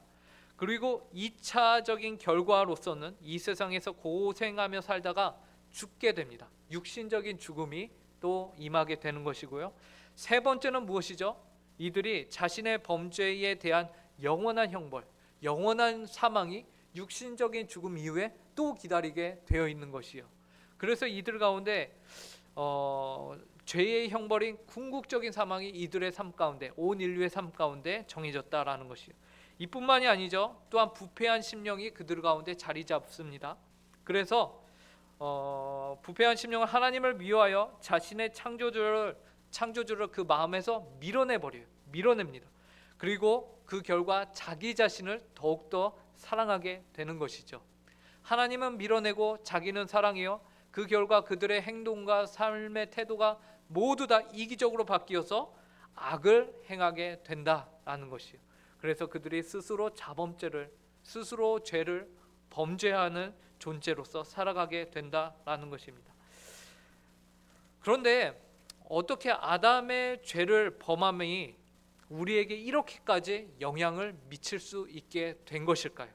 [SPEAKER 1] 그리고 2차적인 결과로서는 이 세상에서 고생하며 살다가 죽게 됩니다. 육신적인 죽음이 또 임하게 되는 것이고요. 세 번째는 무엇이죠? 이들이 자신의 범죄에 대한 영원한 형벌, 영원한 사망이 육신적인 죽음 이후에 또 기다리게 되어 있는 것이요. 그래서 이들 가운데 죄의 형벌인 궁극적인 사망이 이들의 삶 가운데, 온 인류의 삶 가운데 정해졌다라는 것이요. 이뿐만이 아니죠. 또한 부패한 심령이 그들 가운데 자리 잡습니다. 그래서 부패한 심령은 하나님을 미워하여 자신의 창조주를 그 마음에서 밀어냅니다. 그리고 그 결과 자기 자신을 더욱더 사랑하게 되는 것이죠. 하나님은 밀어내고 자기는 사랑해요. 그 결과 그들의 행동과 삶의 태도가 모두 다 이기적으로 바뀌어서 악을 행하게 된다라는 것이에요. 그래서 그들이 스스로 죄를 범죄하는 존재로서 살아가게 된다라는 것입니다. 그런데 어떻게 아담의 죄를 범함이 우리에게 이렇게까지 영향을 미칠 수 있게 된 것일까요?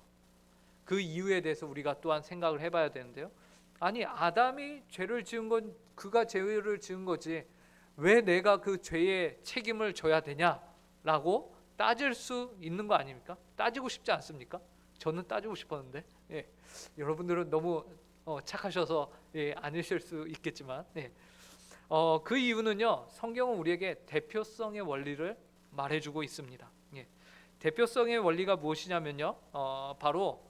[SPEAKER 1] 그 이유에 대해서 우리가 또한 생각을 해봐야 되는데요. 아니, 아담이 죄를 지은 건 그가 죄를 지은 거지 왜 내가 그 죄의 책임을 져야 되냐라고 따질 수 있는 거 아닙니까? 따지고 싶지 않습니까? 저는 따지고 싶었는데 여러분들은 너무 착하셔서 아니실 수 있겠지만 그 이유는요, 성경은 우리에게 대표성의 원리를 말해주고 있습니다. 대표성의 원리가 무엇이냐면요, 바로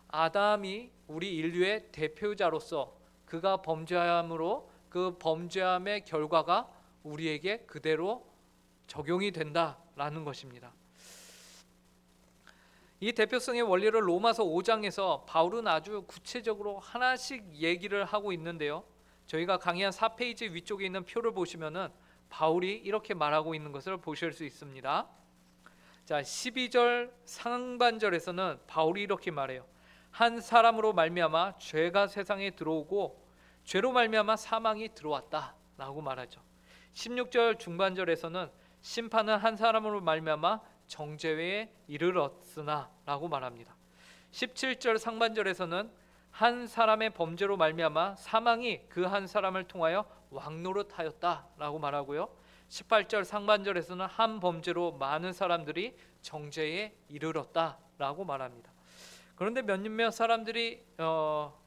[SPEAKER 1] 아담이 우리 인류의 대표자로서 그가 범죄함으로 그 범죄함의 결과가 우리에게 그대로 적용이 된다라는 것입니다. 이 대표성의 원리를 로마서 5장에서 바울은 아주 구체적으로 하나씩 얘기를 하고 있는데요, 저희가 강의한 4페이지 위쪽에 있는 표를 보시면은 바울이 이렇게 말하고 있는 것을 보실 수 있습니다. 자, 12절 상반절에서는 바울이 이렇게 말해요. 한 사람으로 말미암아 죄가 세상에 들어오고 죄로 말미암아 사망이 들어왔다라고 말하죠. 16절 중반절에서는 심판은 한 사람으로 말미암아 정죄에 이르렀으나라고 말합니다. 17절 상반절에서는 한 사람의 범죄로 말미암아 사망이 그 한 사람을 통하여 왕노릇하였다라고 말하고요. 18절 상반절에서는 한 범죄로 많은 사람들이 정죄에 이르렀다라고 말합니다. 그런데 몇몇 사람들이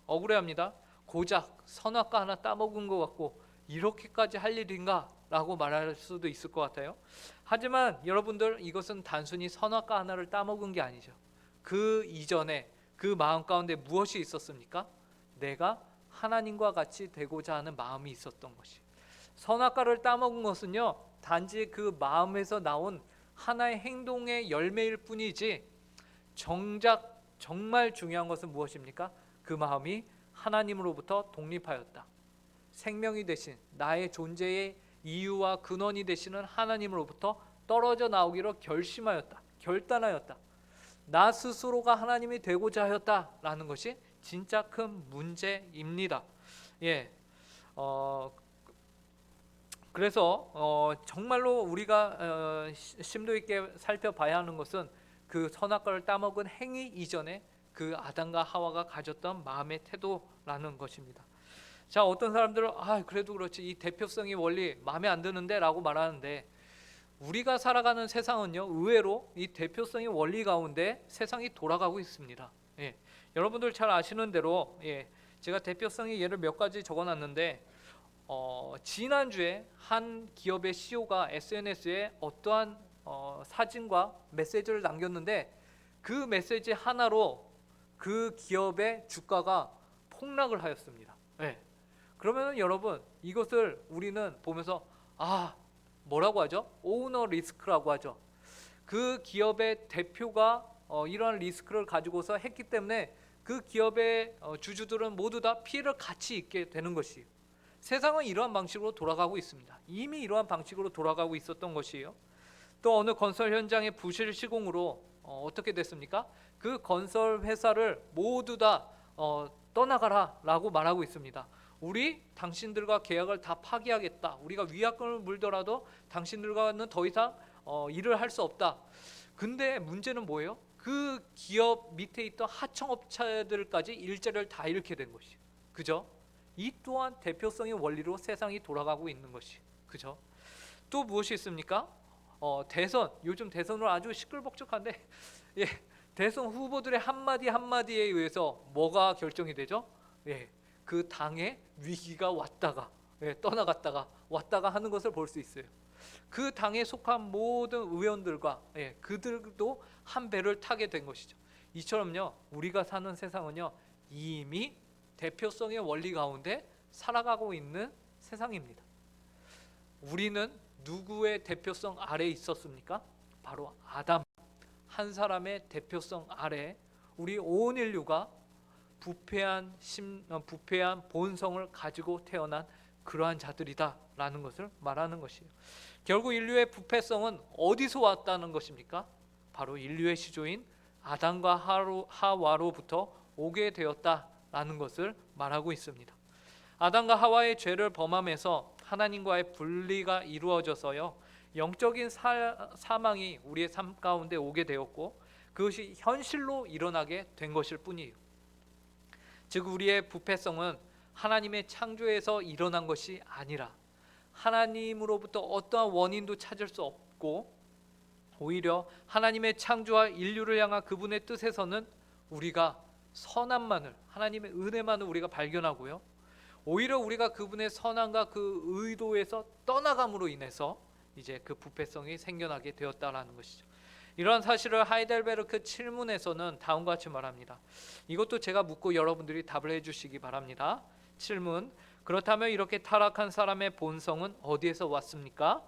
[SPEAKER 1] 억울해합니다. 고작 선악과 하나 따먹은 것 같고 이렇게까지 할 일인가? 라고 말할 수도 있을 것 같아요. 하지만 여러분들, 이것은 단순히 선악과 하나를 따먹은 게 아니죠. 그 이전에 그 마음 가운데 무엇이 있었습니까? 내가 하나님과 같이 되고자 하는 마음이 있었던 것이. 선악과를 따먹은 것은요, 단지 그 마음에서 나온 하나의 행동의 열매일 뿐이지, 정작 정말 중요한 것은 무엇입니까? 그 마음이 하나님으로부터 독립하였다. 생명이 되신, 나의 존재의 이유와 근원이 되시는 하나님으로부터 떨어져 나오기로 결심하였다. 결단하였다. 나 스스로가 하나님이 되고자 하였다라는 것이 진짜 큰 문제입니다. 예, 그래서 정말로 우리가 심도 있게 살펴봐야 하는 것은 그 선악과를 따먹은 행위 이전에 그 아담과 하와가 가졌던 마음의 태도라는 것입니다. 자, 어떤 사람들은 그래도 그렇지, 이 대표성의 원리 마음에 안 드는데 라고 말하는데, 우리가 살아가는 세상은요, 의외로 이 대표성의 원리 가운데 세상이 돌아가고 있습니다. 예, 여러분들 잘 아시는 대로, 제가 대표성의 예를 몇 가지 적어놨는데, 지난주에 한 기업의 CEO가 SNS에 어떠한 사진과 메시지를 남겼는데, 그 메시지 하나로 그 기업의 주가가 폭락을 하였습니다. 그러면 여러분, 이것을 우리는 보면서 뭐라고 하죠? 오너 리스크라고 하죠. 그 기업의 대표가 이러한 리스크를 가지고서 했기 때문에 그 기업의 주주들은 모두 다 피해를 같이 입게 되는 것이에요. 세상은 이러한 방식으로 돌아가고 있습니다. 이미 이러한 방식으로 돌아가고 있었던 것이에요. 또 어느 건설 현장의 부실 시공으로 어떻게 됐습니까? 그 건설 회사를 모두 다 떠나가라 라고 말하고 있습니다. 우리 당신들과 계약을 다 파기하겠다. 우리가 위약금을 물더라도 당신들과는 더 이상 일을 할 수 없다. 근데 문제는 뭐예요? 그 기업 밑에 있던 하청업체들까지 일자리를 다 잃게 된 것이. 그죠? 이 또한 대표성의 원리로 세상이 돌아가고 있는 것이. 그죠? 또 무엇이 있습니까? 대선, 요즘 대선으로 아주 시끌벅적한데 대선 후보들의 한마디 한마디에 의해서 뭐가 결정이 되죠? 그 당의 위기가 왔다가 떠나갔다가 왔다가 하는 것을 볼 수 있어요. 그 당에 속한 모든 의원들과 그들도 한 배를 타게 된 것이죠. 이처럼요, 우리가 사는 세상은요, 이미 대표성의 원리 가운데 살아가고 있는 세상입니다. 우리는 누구의 대표성 아래에 있었습니까? 바로 아담 한 사람의 대표성 아래 우리 온 인류가 부패한 본성을 가지고 태어난 그러한 자들이다라는 것을 말하는 것이에요. 결국 인류의 부패성은 어디서 왔다는 것입니까? 바로 인류의 시조인 아담과 하와로부터 오게 되었다라는 것을 말하고 있습니다. 아담과 하와의 죄를 범함에서 하나님과의 분리가 이루어져서요, 영적인 사망이 우리의 삶 가운데 오게 되었고, 그것이 현실로 일어나게 된 것일 뿐이에요. 즉 우리의 부패성은 하나님의 창조에서 일어난 것이 아니라 하나님으로부터 어떠한 원인도 찾을 수 없고, 오히려 하나님의 창조와 인류를 향한 그분의 뜻에서는 우리가 선함만을, 하나님의 은혜만을 우리가 발견하고요, 오히려 우리가 그분의 선함과 그 의도에서 떠나감으로 인해서 이제 그 부패성이 생겨나게 되었다라는 것이죠. 이러한 사실을 하이델베르크 칠문에서는 다음과 같이 말합니다. 이것도 제가 묻고 여러분들이 답을 해주시기 바랍니다. 칠문: 그렇다면 이렇게 타락한 사람의 본성은 어디에서 왔습니까?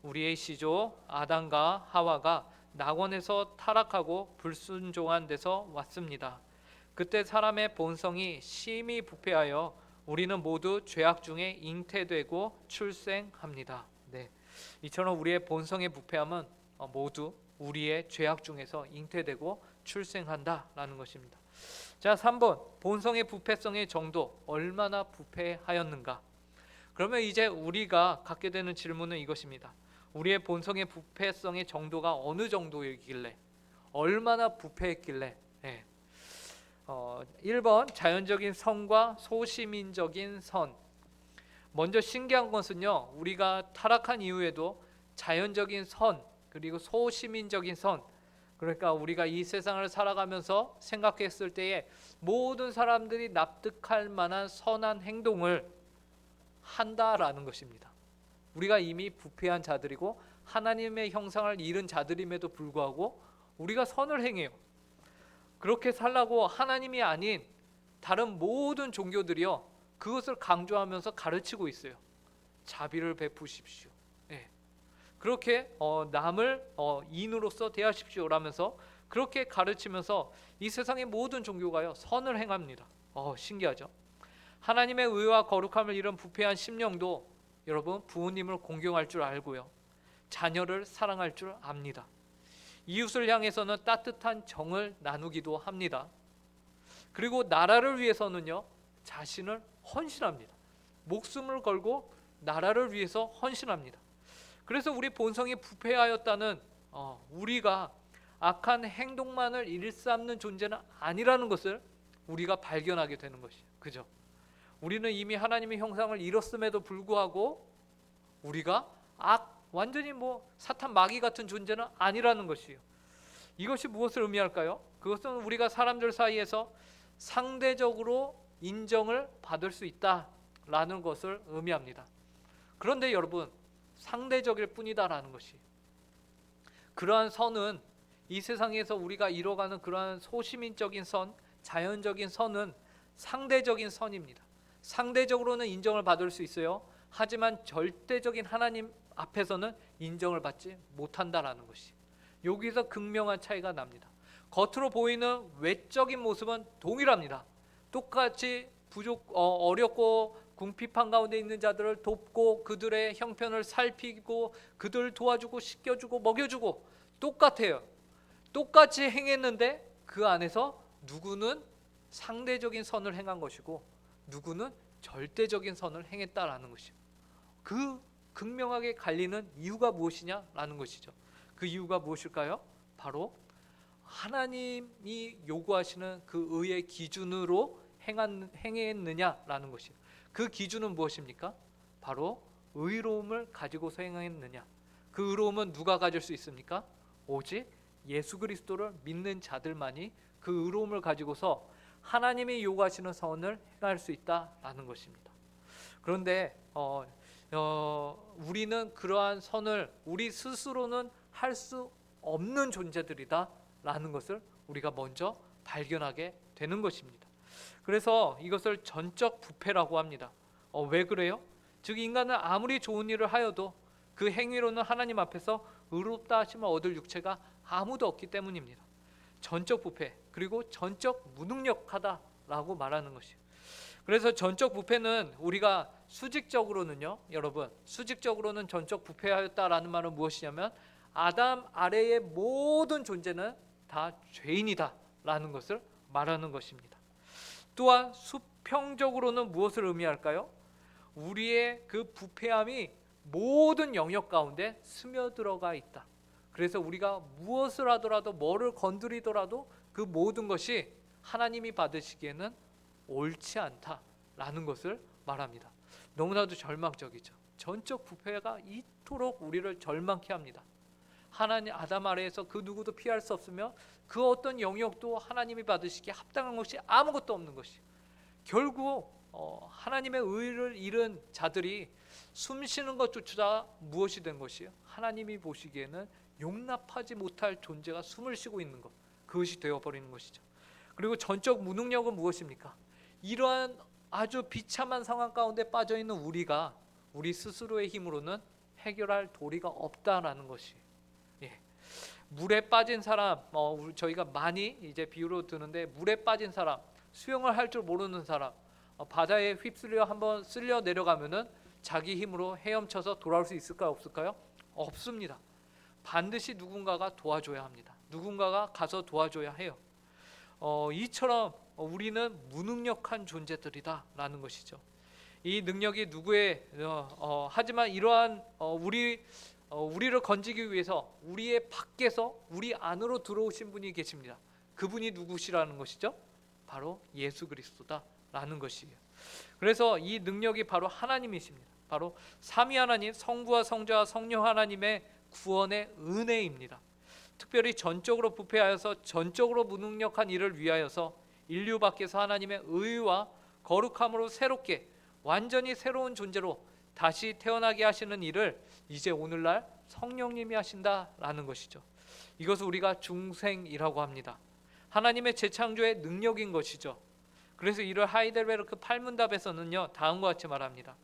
[SPEAKER 1] 우리의 시조 아담과 하와가 낙원에서 타락하고 불순종한 데서 왔습니다. 그때 사람의 본성이 심히 부패하여 우리는 모두 죄악 중에 잉태되고 출생합니다. 이처럼 우리의 본성의 부패함은 모두 우리의 죄악 중에서 잉태되고 출생한다라는 것입니다. 자, 3번 본성의 부패성의 정도, 얼마나 부패하였는가? 그러면 이제 우리가 갖게 되는 질문은 이것입니다. 우리의 본성의 부패성의 정도가 어느 정도이길래, 얼마나 부패했길래 1번 자연적인 선과 소시민적인 선. 먼저 신기한 것은요, 우리가 타락한 이후에도 자연적인 선 그리고 소시민적인 선, 그러니까 우리가 이 세상을 살아가면서 생각했을 때에 모든 사람들이 납득할 만한 선한 행동을 한다라는 것입니다. 우리가 이미 부패한 자들이고 하나님의 형상을 잃은 자들임에도 불구하고 우리가 선을 행해요. 그렇게 살라고 하나님이 아닌 다른 모든 종교들이요, 그것을 강조하면서 가르치고 있어요. 자비를 베푸십시오. 예. 그렇게 남을 인으로서 대하십시오 라면서 그렇게 가르치면서 이 세상의 모든 종교가요, 선을 행합니다. 신기하죠? 하나님의 의와 거룩함을 잃은 부패한 심령도 여러분 부모님을 공경할 줄 알고요, 자녀를 사랑할 줄 압니다. 이웃을 향해서는 따뜻한 정을 나누기도 합니다. 그리고 나라를 위해서는요, 자신을 헌신합니다. 목숨을 걸고 나라를 위해서 헌신합니다. 그래서 우리 본성이 부패하였다는 우리가 악한 행동만을 일삼는 존재는 아니라는 것을 우리가 발견하게 되는 것이에요. 그죠? 우리는 이미 하나님의 형상을 잃었음에도 불구하고 우리가 완전히 사탄 마귀 같은 존재는 아니라는 것이에요. 이것이 무엇을 의미할까요? 그것은 우리가 사람들 사이에서 상대적으로 인정을 받을 수 있다라는 것을 의미합니다. 그런데 여러분, 상대적일 뿐이다라는 것이, 그러한 선은 이 세상에서 우리가 이뤄가는 그러한 소시민적인 선, 자연적인 선은 상대적인 선입니다. 상대적으로는 인정을 받을 수 있어요. 하지만 절대적인 하나님 앞에서는 인정을 받지 못한다라는 것이, 여기서 극명한 차이가 납니다. 겉으로 보이는 외적인 모습은 동일합니다. 똑같이 어렵고 궁핍한 가운데 있는 자들을 돕고 그들의 형편을 살피고 그들을 도와주고 씻겨주고 먹여주고 똑같아요. 똑같이 행했는데 그 안에서 누구는 상대적인 선을 행한 것이고 누구는 절대적인 선을 행했다라는 것이요. 그 극명하게 갈리는 이유가 무엇이냐라는 것이죠. 그 이유가 무엇일까요? 바로 하나님이 요구하시는 그 의의 기준으로 행했느냐라는 것이에요. 그 기준은 무엇입니까? 바로 의로움을 가지고서 행했느냐. 그 의로움은 누가 가질 수 있습니까? 오직 예수 그리스도를 믿는 자들만이 그 의로움을 가지고서 하나님이 요구하시는 선을 행할 수 있다라는 것입니다. 그런데 우리는 그러한 선을 우리 스스로는 할 수 없는 존재들이다라는 것을 우리가 먼저 발견하게 되는 것입니다. 그래서 이것을 전적 부패라고 합니다. 왜 그래요? 즉 인간은 아무리 좋은 일을 하여도 그 행위로는 하나님 앞에서 의롭다 하심을 얻을 육체가 아무도 없기 때문입니다. 전적 부패, 그리고 전적 무능력하다라고 말하는 것이에요. 그래서 전적 부패는 우리가 수직적으로는요, 여러분, 수직적으로는 전적 부패하였다라는 말은 무엇이냐면 아담 아래의 모든 존재는 다 죄인이다라는 것을 말하는 것입니다. 또한 수평적으로는 무엇을 의미할까요? 우리의 그 부패함이 모든 영역 가운데 스며들어가 있다. 그래서 우리가 무엇을 하더라도 뭐를 건드리더라도 그 모든 것이 하나님이 받으시기에는 옳지 않다라는 것을 말합니다. 너무나도 절망적이죠. 전적 부패가 이토록 우리를 절망케 합니다. 하나님 아담 아래에서 그 누구도 피할 수 없으며 그 어떤 영역도 하나님이 받으시기에 합당한 것이 아무것도 없는 것이, 결국 하나님의 의를 잃은 자들이 숨쉬는 것조차 무엇이 된 것이에요? 하나님이 보시기에는 용납하지 못할 존재가 숨을 쉬고 있는 것, 그것이 되어버리는 것이죠. 그리고 전적 무능력은 무엇입니까? 이러한 아주 비참한 상황 가운데 빠져있는 우리가 우리 스스로의 힘으로는 해결할 도리가 없다라는 것이, 물에 빠진 사람, 저희가 많이 이제 비유로 드는데, 물에 빠진 사람, 수영을 할 줄 모르는 사람, 바다에 휩쓸려 한번 쓸려 내려가면은 자기 힘으로 헤엄쳐서 돌아올 수 있을까요? 없을까요? 없습니다. 반드시 누군가가 도와줘야 합니다. 누군가가 가서 도와줘야 해요. 이처럼 우리는 무능력한 존재들이다라는 것이죠. 이 능력이 누구의 하지만 이러한 우리를 건지기 위해서 우리의 밖에서 우리 안으로 들어오신 분이 계십니다. 그분이 누구시라는 것이죠? 바로 예수 그리스도다라는 것이에요. 그래서 이 능력이 바로 하나님이십니다. 바로 삼위 하나님, 성부와 성자와 성령 하나님의 구원의 은혜입니다. 특별히 전적으로 부패하여서 전적으로 무능력한 이를 위하여서 인류 밖에서 하나님의 의와 거룩함으로 새롭게 완전히 새로운 존재로 다시 태어나게 하시는 일을 이제 오늘날 성령님이 하신다라는 것이죠. 이것을 우리가 중생이라고 합니다. 하나님의 재창조의 능력인 것이죠. 그래서 이를 하이델베르크 팔문답에서는요 다음과 같이 말합니다.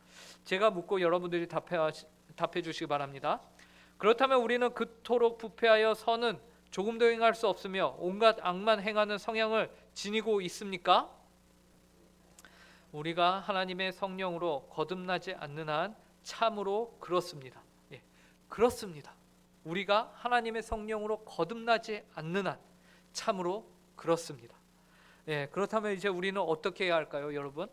[SPEAKER 1] 제가 묻고 여러분들이 답해 주시기 바랍니다. 그렇다면 우리는 그토록 부패하여 선은 조금도 행할 수 없으며 온갖 악만 행하는 성향을 지니고 있습니까? 우리가 하나님의 성령으로 거듭나지 않는 한 참으로 그렇습니다. 예, 그렇습니다. 우리가 하나님의 성령으로 거듭나지 않는 한 참으로 그렇습니다. 예, 그렇다면 이제 우리는 어떻게 해야 할까요, 여러분?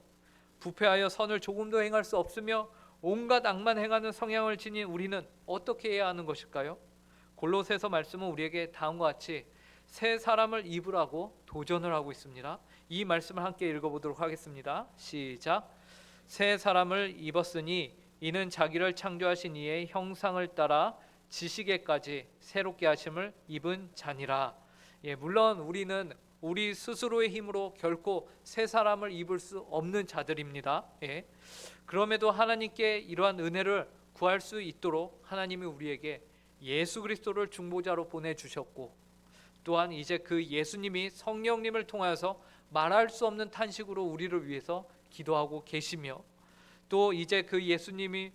[SPEAKER 1] 부패하여 선을 조금도 행할 수 없으며 온갖 악만 행하는 성향을 지닌 우리는 어떻게 해야 하는 것일까요? 골로새서 말씀은 우리에게 다음과 같이 새 사람을 입으라고 도전을 하고 있습니다. 이 말씀을 함께 읽어보도록 하겠습니다. 시작. 새 사람을 입었으니 이는 자기를 창조하신 이의 형상을 따라 지식에까지 새롭게 하심을 입은 자니라. 예, 물론 우리는 우리 스스로의 힘으로 결코 새 사람을 입을 수 없는 자들입니다. 예. 그럼에도 하나님께 이러한 은혜를 구할 수 있도록 하나님이 우리에게 예수 그리스도를 중보자로 보내주셨고, 또한 이제 그 예수님이 성령님을 통하여서 말할 수 없는 탄식으로 우리를 위해서 기도하고 계시며, 또 이제 그 예수님이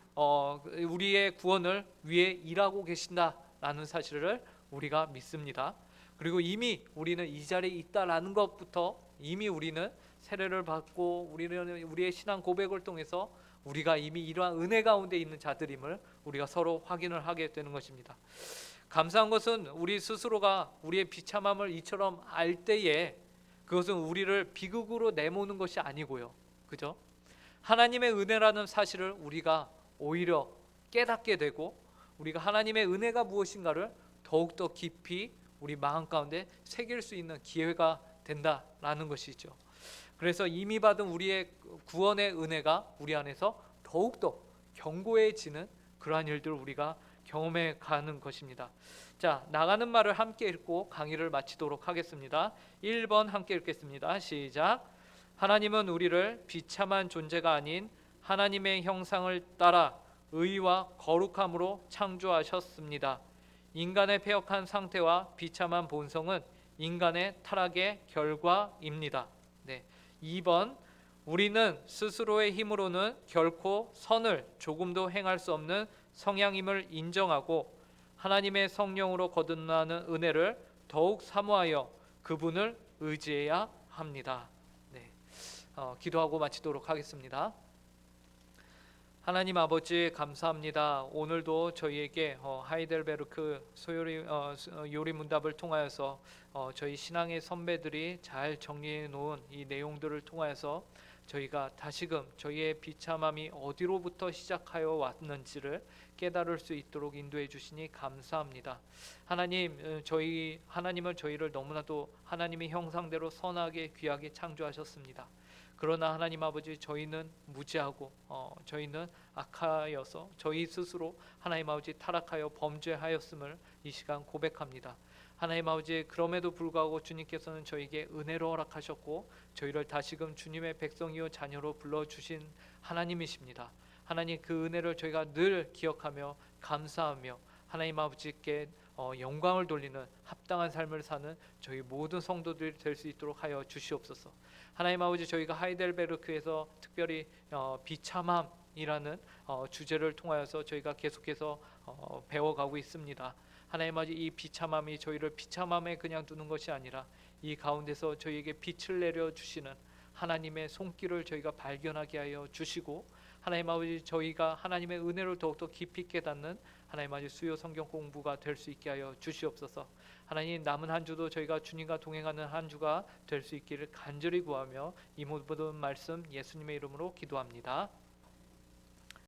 [SPEAKER 1] 우리의 구원을 위해 일하고 계신다라는 사실을 우리가 믿습니다. 그리고 이미 우리는 이 자리에 있다라는 것부터 이미 우리는 세례를 받고 우리는 우리의 신앙 고백을 통해서 우리가 이미 이러한 은혜 가운데 있는 자들임을 우리가 서로 확인을 하게 되는 것입니다. 감사한 것은 우리 스스로가 우리의 비참함을 이처럼 알 때에 그것은 우리를 비극으로 내모는 것이 아니고요, 그죠? 하나님의 은혜라는 사실을 우리가 오히려 깨닫게 되고 우리가 하나님의 은혜가 무엇인가를 더욱더 깊이 우리 마음 가운데 새길 수 있는 기회가 된다라는 것이죠. 그래서 이미 받은 우리의 구원의 은혜가 우리 안에서 더욱더 견고해지는 그러한 일들을 우리가 경험해 가는 것입니다. 자, 나가는 말을 함께 읽고 강의를 마치도록 하겠습니다. 1번 함께 읽겠습니다. 시작. 하나님은 우리를 비참한 존재가 아닌 하나님의 형상을 따라 의와 거룩함으로 창조하셨습니다. 인간의 패역한 상태와 비참한 본성은 인간의 타락의 결과입니다. 네. 2번, 우리는 스스로의 힘으로는 결코 선을 조금도 행할 수 없는 성향임을 인정하고 하나님의 성령으로 거듭나는 은혜를 더욱 사모하여 그분을 의지해야 합니다. 네. 기도하고 마치도록 하겠습니다. 하나님 아버지 감사합니다. 오늘도 저희에게 하이델베르크 요리 문답을 통하여서 저희 신앙의 선배들이 잘 정리해 놓은 이 내용들을 통하여서 저희가 다시금 저희의 비참함이 어디로부터 시작하여 왔는지를 깨달을 수 있도록 인도해 주시니 감사합니다. 하나님, 하나님은 저희를 너무나도 하나님의 형상대로 선하게 귀하게 창조하셨습니다. 그러나 하나님 아버지, 저희는 무지하고 저희는 악하여서 저희 스스로 하나님 아버지 타락하여 범죄하였음을 이 시간 고백합니다. 하나님 아버지, 그럼에도 불구하고 주님께서는 저에게 은혜로 허락하셨고 저희를 다시금 주님의 백성이요 자녀로 불러주신 하나님이십니다. 하나님, 그 은혜를 저희가 늘 기억하며 감사하며 하나님 아버지께 영광을 돌리는 합당한 삶을 사는 저희 모든 성도들이 될 수 있도록 하여 주시옵소서. 하나님 아버지, 저희가 하이델베르크에서 특별히 비참함이라는 주제를 통하여서 저희가 계속해서 배워가고 있습니다. 하나님 아버지, 이 비참함이 저희를 비참함에 그냥 두는 것이 아니라 이 가운데서 저희에게 빛을 내려 주시는 하나님의 손길을 저희가 발견하게 하여 주시고, 하나님 아버지, 저희가 하나님의 은혜를 더욱더 깊이 깨닫는 하나님 아버지 수요 성경 공부가 될 수 있게 하여 주시옵소서. 하나님, 남은 한 주도 저희가 주님과 동행하는 한 주가 될 수 있기를 간절히 구하며 이 모든 말씀 예수님의 이름으로 기도합니다.